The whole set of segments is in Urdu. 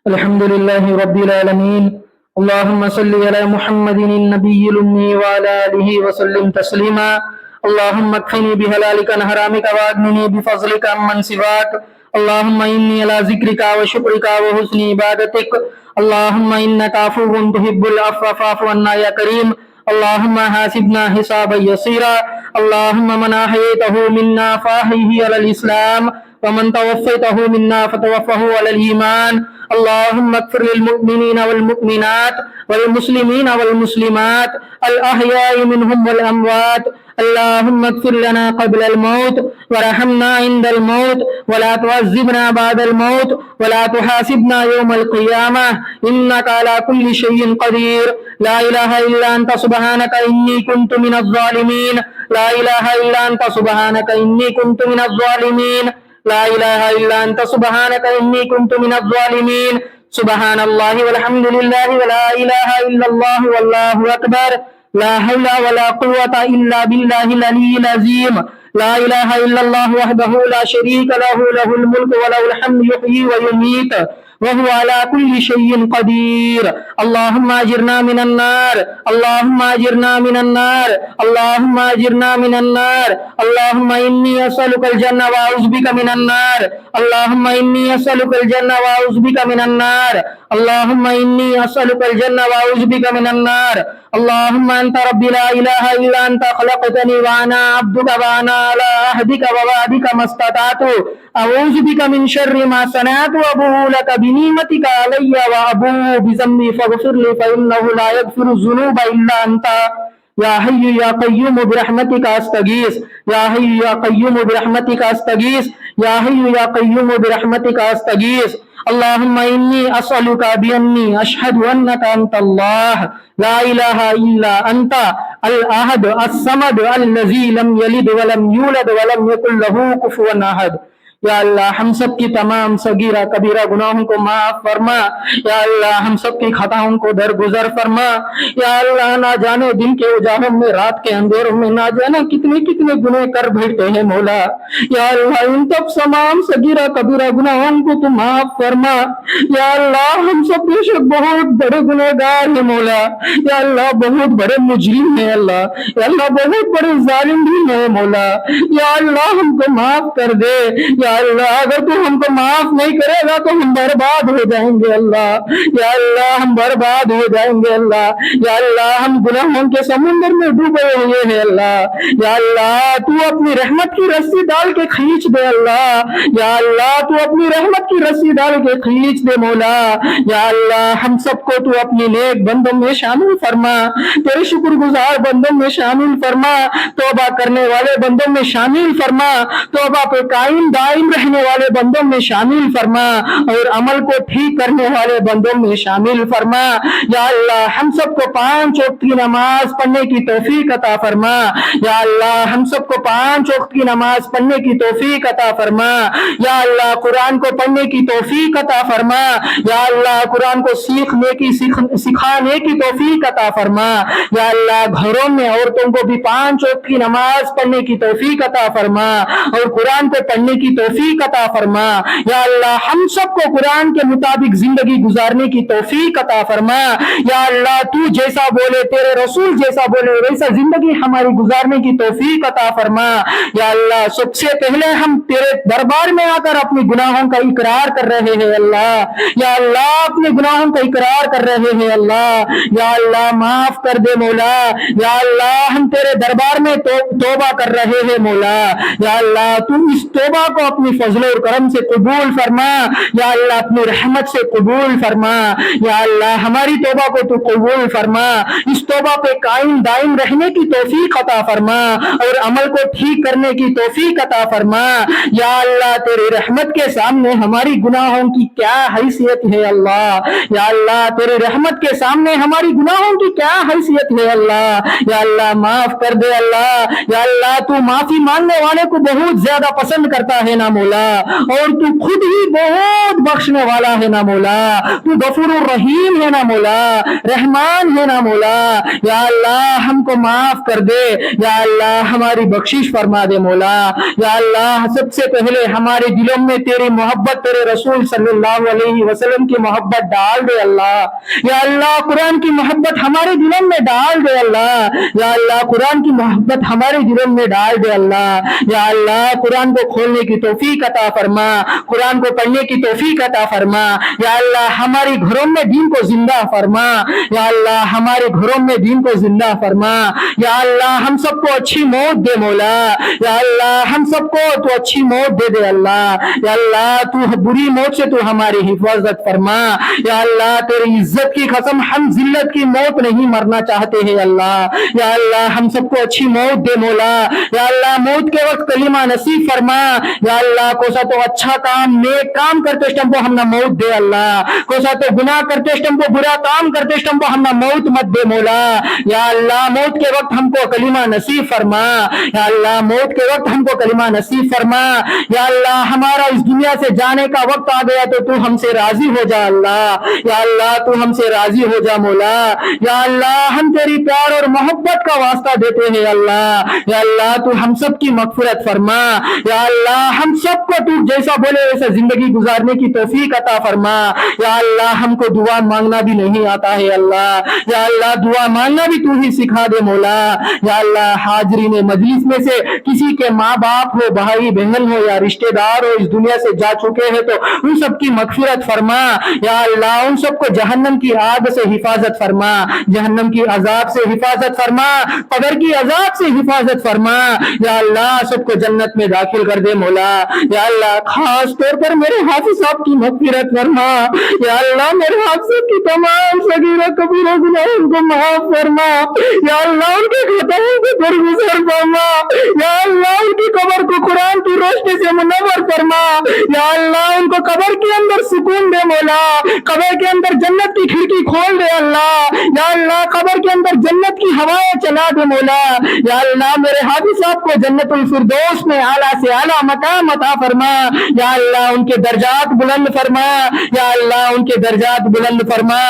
الحمد لله رب العالمين. اللهم صل على محمد النبي الأمي وعلى آله وسلم تسليما. اللهم اكفني بحلالك عن حرامك واغنني بفضلك عمن سواك. اللهم إني على ذكرك وشكرك وحسن عبادتك. اللهم إنك عفو تحب العفو فاعف عنا يا كريم. اللهم حاسبنا حسابا يسيرا. اللهم من أحييته منا فأحيه على الإسلام، ومن توفيته منا فتوفه على الإيمان. اللهم اغفر للمؤمنين والمؤمنات والمسلمين والمسلمات الأحياء منهم والأموات. اللهم اغفر لنا قبل الموت وارحمنا عند الموت ولا تعذبنا بعد الموت ولا تحاسبنا يوم القيامة إنك على كل شيء قدير. لا إله إلا أنت سبحانك إني كنت من الظالمين. لا إله إلا أنت سبحانك إني كنت من الظالمين. لا إله إلا أنت سبحانك إني كنت من الظالمين. سبحان الله والحمد لله ولا إله إلا الله والله أكبر. لا حول ولا قوة إلا بالله العلي العظيم. لا إله إلا الله وحده لا شريك له، له الملك وله الحمد يحيي ويميت وهو على كل شيء قدير. اللهم أجرنا من النار. اللهم أجرنا من النار. اللهم أجرنا من النار. اللهم إني أسألك الجنة وأعوذ بك من النار. اللهم إني أسألك الجنة وأعوذ بك من النار. اللهم إني أسألك الجنة وأعوذ بك من النار. اللهم أنت ربي لا إله إلا أنت خلقتني وأنا عبدك وأنا على عهدك ووعدك ما استطعت أعوذ بك من شر ما صنعت وأبوء لك بنعمتك علي وأبوء بذنبي فاغفر لي فإنه لا يغفر الذنوب إلا أنت. يا حي يا قيوم برحمتك أستغيث. يا حي يا قيوم برحمتك أستغيث. يا حي يا قيوم برحمتك أستغيث. اللهم إني أسألك بأني أشهد أنك أنت الله لا إله إلا أنت الأحد الصمد الذي لم يلد ولم يولد ولم يكن له كفوا أحد. یا اللہ ہم سب کی تمام صغیرہ کبیرہ گناہوں کو معاف فرما. یا اللہ ہم سب کی خطاؤں کو درگزر فرما. یا اللہ نہ جانے دن کے اجالوں میں رات کے اندھیروں میں نہ جانے کتنے کتنے گناہ کر بیٹھتے ہیں مولا. یا اللہ ان سب تمام صغیرہ کبیرہ گناہوں کو تو معاف فرما. یا اللہ ہم سب بے شک بہت بڑے گنہگار ہیں مولا. یا اللہ بہت بڑے مجرم ہیں اللہ. یا اللہ بہت بڑے ظالم بھی ہیں مولا. یا اللہ ہم کو معاف کر دے. یا اللہ اگر تو ہم کو معاف نہیں کرے گا تو ہم برباد ہو جائیں گے اللہ. یا اللہ ہم برباد ہو جائیں گے اللہ. یا اللہ ہم گناہوں کے سمندر میں ڈوبے ہوئے ہیں اللہ. یا اللہ تو اپنی رحمت کی رسی ڈال کے کھینچ دے اللہ. یا اللہ تو اپنی رحمت کی رسی ڈال کے کھینچ دے مولا. یا اللہ ہم سب کو تو اپنی نیک بندوں میں شامل فرما. تیرے شکر گزار بندوں میں شامل فرما. توبہ کرنے والے بندوں میں شامل فرما. توبہ پہ قائم دائم رہنے والے بندوں میں شامل فرما اور عمل کو ٹھیک کرنے والے بندوں میں شامل فرما. یا اللہ ہم سب کو 5 وقت کی نماز پڑھنے کی توفیق عطا فرما. یا اللہ ہم سب کو 5 وقت کی نماز پڑھنے کی توفیق عطا فرما. یا اللہ قرآن کو پڑھنے کی توفیق عطا فرما. یا اللہ قرآن کو سکھانے کی توفیق عطا فرما. یا اللہ گھروں میں عورتوں کو بھی 5 وقت کی نماز پڑھنے کی توفیق عطا فرما اور قرآن کو پڑھنے کی توفیق عطا فرما. یا اللہ ہم سب کو قرآن کے مطابق زندگی گزارنے کی توفیق عطا فرما. یا اللہ تو جیسا بولے تیرے رسول جیسا بولے ویسا زندگی ہماری گزارنے کی توفیق عطا فرما. یا اللہ سب سے پہلے ہم تیرے دربار میں آ کر اپنے گناہوں کا اقرار کر رہے ہیں اللہ. یا اللہ اپنے گناہوں کا اقرار کر رہے ہیں اللہ. یا اللہ معاف کر دے مولا. یا اللہ ہم تیرے دربار میں توبہ کر رہے ہیں مولا. یا اللہ تو اس توبہ کو اپنی فضل اور کرم سے قبول فرما. یا اللہ اپنی رحمت سے قبول فرما. یا اللہ ہماری توبہ کو تو قبول فرما. اس توبہ پہ قائم دائم رہنے کی توفیق عطا فرما اور عمل کو ٹھیک کرنے کی توفیق عطا فرما. یا اللہ تیری رحمت کے سامنے ہماری گناہوں کی کیا حیثیت ہے اللہ. یا اللہ تیری رحمت کے سامنے ہماری گناہوں کی کیا حیثیت ہے اللہ. یا اللہ معاف کر دے اللہ. یا اللہ تو معافی مانگنے والے کو بہت زیادہ پسند کرتا ہے نا مولا, اور تو خود ہی بہت بخشنے والا ہے نا مولا, تو غفور الرحیم ہے نا مولا, رحمان ہے نا مولا. یا اللہ ہم کو معاف کر دے, یا اللہ ہماری بخشش فرما دے مولا. یا اللہ سب سے پہلے ہمارے دلوں میں تیری محبت, تیرے رسول صلی اللہ علیہ وسلم کی محبت ڈال دے اللہ. یا اللہ قرآن کی محبت ہمارے دلوں میں ڈال دے اللہ. یا اللہ قرآن کی محبت ہمارے دلوں میں ڈال دے اللہ. یا اللہ قرآن کو کھولنے کی توفیق عطا فرما, قرآن کو پڑھنے کی توفیق عطا فرما. یا اللہ ہمارے گھروں میں دین کو زندہ فرما. یا اللہ ہمارے گھروں میں دین کو زندہ فرما. یا اللہ ہم سب کو اچھی موت دے مولا. یا اللہ ہم سب کو تو اچھی موت دے دے اللہ. یا اللہ تو بری موت سے تو ہماری حفاظت فرما. یا اللہ تیری عزت کی قسم ہم ذلت کی موت نہیں مرنا چاہتے ہیں اللہ. یا اللہ ہم سب کو اچھی موت دے مولا. یا اللہ موت کے وقت کلمہ نصیب فرما. یا اللہ کوسا تو اچھا کام نیک کام کرتے اسٹم کو ہم نہ موت دے اللہ. کوسا تو گناہ کرتے اسٹم کو برا کام کرتے اسٹم کو ہم نہ موت مت دے مولا. یا اللہ موت کے وقت ہم کو کلمہ نصیب فرما. یا اللہ موت کے وقت ہم کو کلمہ نصیب فرما. یا اللہ ہمارا اس دنیا سے جانے کا وقت آ گیا تو ہم سے راضی ہو جا اللہ. یا اللہ تو ہم سے راضی ہو جا مولا. یا اللہ ہم تیری پیار اور محبت کا واسطہ دیتے ہیں اللہ. یا اللہ تو ہم سب کی مغفرت فرما. یا اللہ ہم سب کو تو جیسا بولے ویسا زندگی گزارنے کی توفیق عطا فرما. یا اللہ ہم کو دعا مانگنا بھی نہیں آتا ہے اللہ. یا اللہ دعا مانگنا بھی تو ہی سکھا دے مولا. یا اللہ حاضرین مجلس میں سے کسی کے ماں باپ ہو, بھائی بہن ہو یا رشتہ دار ہو اس دنیا سے جا چکے ہیں تو ان سب کی مغفرت فرما. یا اللہ ان سب کو جہنم کی آگ سے حفاظت فرما, جہنم کی عذاب سے حفاظت فرما, قبر کی عذاب سے حفاظت فرما. یا اللہ سب کو جنت میں داخل کر دے مولا. یا اللہ خاص طور پر میرے حافظ صاحب کی مغفرت فرما. یا اللہ میرے حافظ کی تمام صغیرہ کبیرہ گناہوں کو معاف فرما. یا اللہ ان کے خطاؤں کو درگزر فرما. یا اللہ ان کی قبر کو قرآن کی روشنی سے منور فرما. یا اللہ ان کو قبر کے اندر سکون دے مولا, قبر کے اندر جنت کی کھڑکی کھول دے اللہ. یا اللہ قبر کے اندر جنت کی ہوائیں چلا دے مولا. یا اللہ میرے حافظ صاحب کو جنت الفردوس میں اعلیٰ سے اعلیٰ مقام عطا فرما. یا اللہ ان کے درجات بلند فرما. یا اللہ ان کے درجات بلند فرما.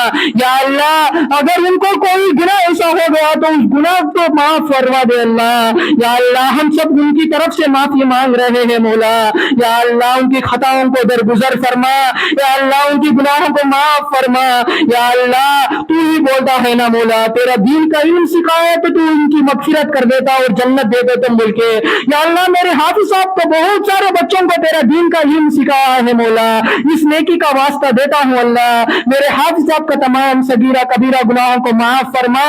یا اللہ اگر ان کو کوئی گناہ ایسا ہو گیا تو اس گناہ کو معاف فرما دے اللہ. یا اللہ ہم سب ان کی طرف سے معافی مانگ رہے ہیں مولا. یا اللہ ان کی خطاؤں کو درگزر فرما. یا اللہ ان کی گناہوں کو معاف فرما. یا اللہ تو ہی بولتا ہے نا مولا, تیرا دین کا علم سکھایا تو ان کی مغفرت کر دیتا اور جنت دے دیتا مل کے. یا اللہ میرے حافظ صاحب کو بہت سارے بچوں کو تیرا دین کا علم سکھایا ہے مولا, اس نیکی کا واسطہ دیتا ہوں اللہ. میرے حافظ صاحب کا تمام صغیرہ کبیرہ گناہوں کو معاف فرما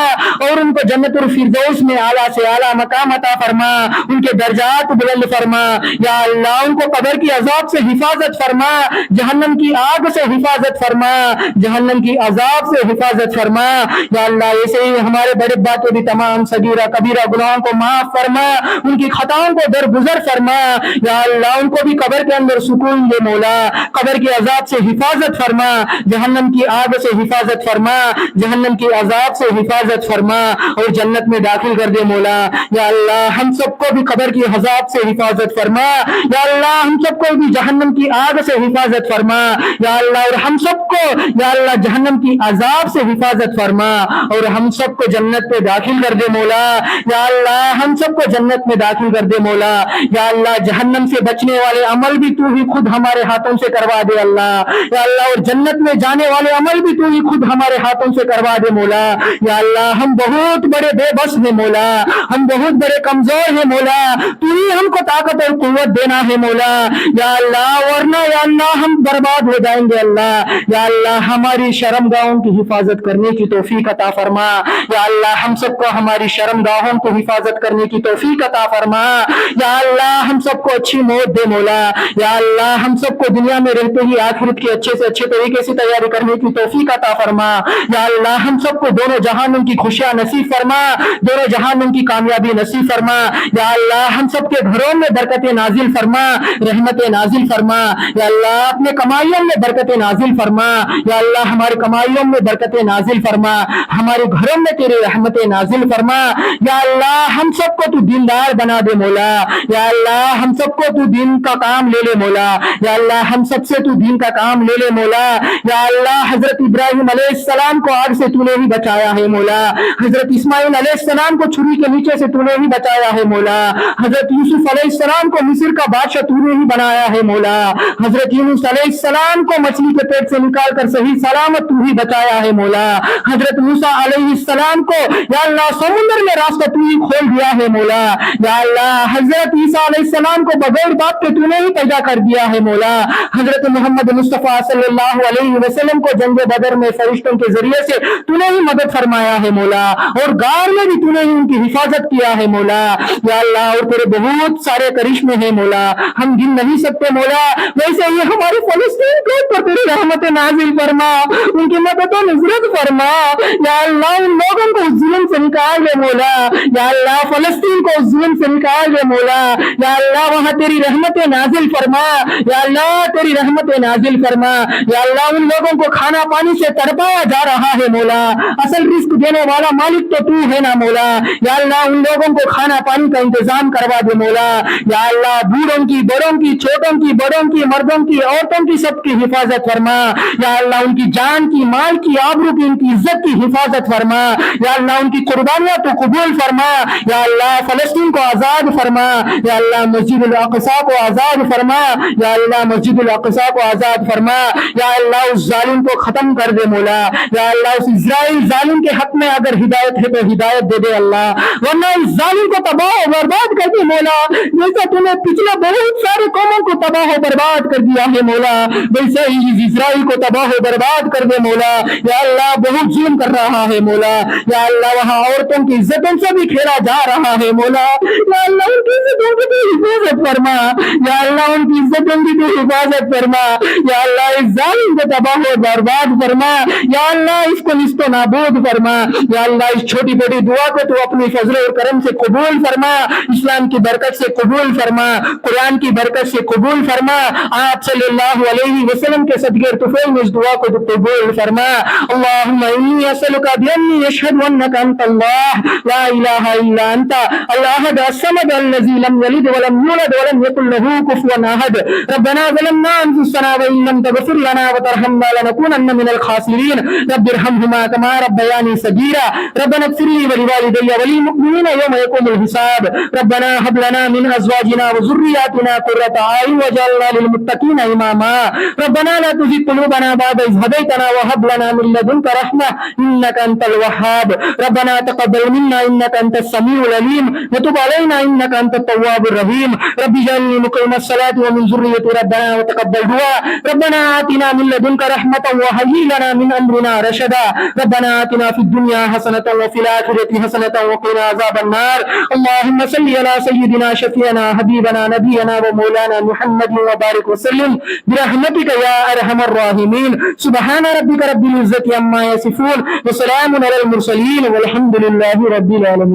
اور ان کو جنت الفردوس میں اعلیٰ سے اعلیٰ مقام عطا فرما, ان کے درجات بلند فرما. یا اللہ ان کو قبر کی عذاب سے حفاظت فرما, جہنم کی آگ سے حفاظت فرما, جہنم کی عذاب سے حفاظت فرما. یا اللہ ایسے ہی ہمارے بڑے باتیں بھی تمام صغیرہ کبیرہ گناہوں کو معاف فرما, ان کی خطاؤں کو درگزر فرما. یا اللہ ان کو بھی قبر کے اندر سکون دے مولا, قبر کی عذاب سے حفاظت فرما, جہنم کی آگ سے حفاظت فرما, جہنم کی عذاب سے حفاظت فرما اور جنت میں داخل کر دے مولا. یا اللہ ہم سب کو بھی قبر کی عذاب سے حفاظت فرما. یا اللہ ہم سب کو بھی جہنم کی آگ سے حفاظت فرما. یا اللہ اور ہم سب کو یا اللہ جہنم کی عذاب سے حفاظت فرما اور ہم سب کو جنت میں داخل کر دے مولا. یا اللہ ہم سب کو جنت میں داخل کر دے مولا. یا اللہ جہنم سے بچنے والے عمل بھی تو ہی خود ہمارے ہاتھوں سے کروا دے اللہ. یا اللہ اور جنت میں جانے والے عمل بھی تو ہی خود ہمارے ہاتھوں سے کروا دے مولا. یا اللہ ہم بہت بڑے بے بس ہیں مولا, ہم بہت بڑے کمزور ہیں مولا, تو ہی ہم کو طاقت اور قوت دینا ہے مولا. یا اللہ ورنہ یا اللہ ہم برباد ہو جائیں گے اللہ. یا اللہ ہماری شرمگاہوں کی حفاظت کرنے کی توفیق عطا فرما. یا اللہ ہم سب کو ہماری شرمگاہوں کو حفاظت کرنے کی توفیق عطا فرما. یا اللہ ہم سب کو اچھی موت دے مولا. یا اللہ ہم سب کو دنیا میں رہتے ہی آخرت کی اچھے سے اچھے طریقے سے تیاری کرنے کی توفیق عطا فرما. یا اللہ ہم سب کو دونوں جہانوں کی خوشیاں نصیب فرما, دونوں جہانوں کی کامیابی نصیب فرما. یا اللہ ہم سب کے گھروں میں برکتیں نازل فرما, رحمتیں نازل فرما. یا اللہ اپنے کمائیوں میں برکتیں نازل فرما. یا اللہ ہمارے کمائیوں میں برکتیں نازل فرما, ہمارے گھروں میں تیرے رحمتیں نازل فرما. یا اللہ ہم سب کو تو دیندار بنا دے مولا. یا اللہ ہم سب کو تو دین کا کام لے لے مولا. یا اللہ ہم سب سے تو دین کا کام لے لے مولا. یا اللہ حضرت ابراہیم علیہ السلام کو آگ سے تو نے ہی بچایا ہے مولا. حضرت اسماعیل علیہ السلام کو چھری کے نیچے سے تو نے ہی بچایا ہے مولا. حضرت یوسف علیہ السلام کو مصر کا بادشاہ تو نے ہی بنایا ہے مولا. حضرت یونس علیہ السلام کو مچھلی کے پیٹ سے نکال کر صحیح سلامت تو ہی بچایا ہے مولا. حضرت موسیٰ علیہ السلام کو یا اللہ سمندر میں راستہ تو ہی کھول دیا ہے مولا. یا اللہ حضرت عیسیٰ علیہ السلام کو بغیر باپ کے تو نے ہی پیدا کر دیا ہے مولا. حضرت محمد مصطفیٰ صلی اللہ علیہ وسلم کو جنگ بدر میں فرشتوں کے ذریعے سے تو نے ہی مدد فرمایا ہے مولا. اور غار میں بھی تو نے ہی ان کی حفاظت کیا ہے مولا. یا اللہ اور تیرے بہت سارے کرشمے ہیں مولا, ہم گن نہیں سکتے مولا. ویسے ہی ہمارے فلسطین کے اوپر تیری رحمت نازل فرما, ان کی مدد و نصرت فرما. یا اللہ ان لوگوں کو اس ظلم سے نکال دے مولا. یا اللہ فلسطین کو اس ظلم سے نکال دے مولا. یا اللہ وہاں تیری رحمت نازل فرما. یا اللہ تیری رحمت نازل فرما. یا اللہ ان لوگوں کو کھانا پانی سے تڑپایا جا رہا ہے مولا, اصل رزق دینے والا مالک تو تو ہے نا مولا. یا اللہ ان لوگوں کو کھانا پانی کا انتظام کروا دے مولا. یا اللہ بوڑھوں کی, بڑوں کی, چھوٹوں کی, بڑوں کی, مردوں کی, عورتوں کی سب کی حفاظت فرما. یا اللہ ان کی جان کی, مال کی, آبرو کی, ان کی عزت کی حفاظت فرما. یا اللہ ان کی قربانیاں تو قبول فرما. یا اللہ فلسطین کو آزاد فرما. یا اللہ مسجد الاقصی کو آزاد فرما. یا اللہ مسجد الاقصی کو آزاد فرما. یا اللہ اس ظالم کو ختم کر دے مولا. یا اللہ اس اسرائیل ظالم کے حق میں اگر ہدایت ہے تو ہدایت دے دے اللہ, ورنہ اس ظالم کو تباہ و برباد کر دے مولا. جیسا تو نے پچھلے بہت سارے قوموں کو تباہ و برباد کر دیا ہے مولا, ویسے ہی اس اسرائیل کو تباہ و برباد کر دے مولا. یا اللہ بہت ظلم کر رہا ہے مولا. یا اللہ وہاں عورتوں کی عزتوں سے بھی کھیلا جا رہا ہے مولا. یا اللہ ان کی عزتوں کی تو حفاظت فرما. یا اللہ ان کی عزتوں کی تو حفاظت فرما. یا اللہ اس ظالم کو تباہ و برباد فرما. یا اللہ اس کو نیست و نابود فرما. یا اللہ اس چھوٹی بڑی دعا کو تو اپنی فضل اور کرم سے قبول فرما, اسلام کی برکت سے قبول فرما, قرآن کی برکت سے قبول فرما, آپ صلی اللہ علیہ وسلم کے صدقے طفیل میں اس دعا کو تو قبول فرما. اللہم انی اسألک بانی اشہد انک انت اللہ لا الہ الا انت الاحد الصمد الذی لم یلد ولم یولد ولم یکن له کفوا احد. ربنا ظلمنا انفسنا وان لم تغفر لنا وترحمنا لنکونن من الخاسرین. رب ارحمهما كما ربياني صغيرا. ربنا اغفر لي ولوالدي وللمؤمنين يوم يقوم الحساب. ربنا هب لنا من ازواجنا وذرياتنا قرة اعين واجعلنا للمتقين اماما. ربنا لا تزغ قلوبنا بعد إذ هديتنا وهب لنا من لدنك رحمة انك انت الوهاب. ربنا تقبل منا انك انت السميع العليم وتب علينا انك انت التواب الرحيم. رب اجعلني مقيم الصلاة ومن ذريتي ربنا وتقبل دعاء. ربنا آتنا من لدنك رحمة وهيئ لنا من امرنا رشدا. ربنا آتنا في الدنيا حسنة وفي الآخرة حسنة وقنا عذاب النار. اللهم صل على سيدنا شفيعنا حبيبنا نبينا ومولانا محمد وبارك وسلم برحمتك يا ارحم الراحمين. سبحان ربك رب العزة عما يصفون وسلام على المرسلين والحمد لله رب العالمين.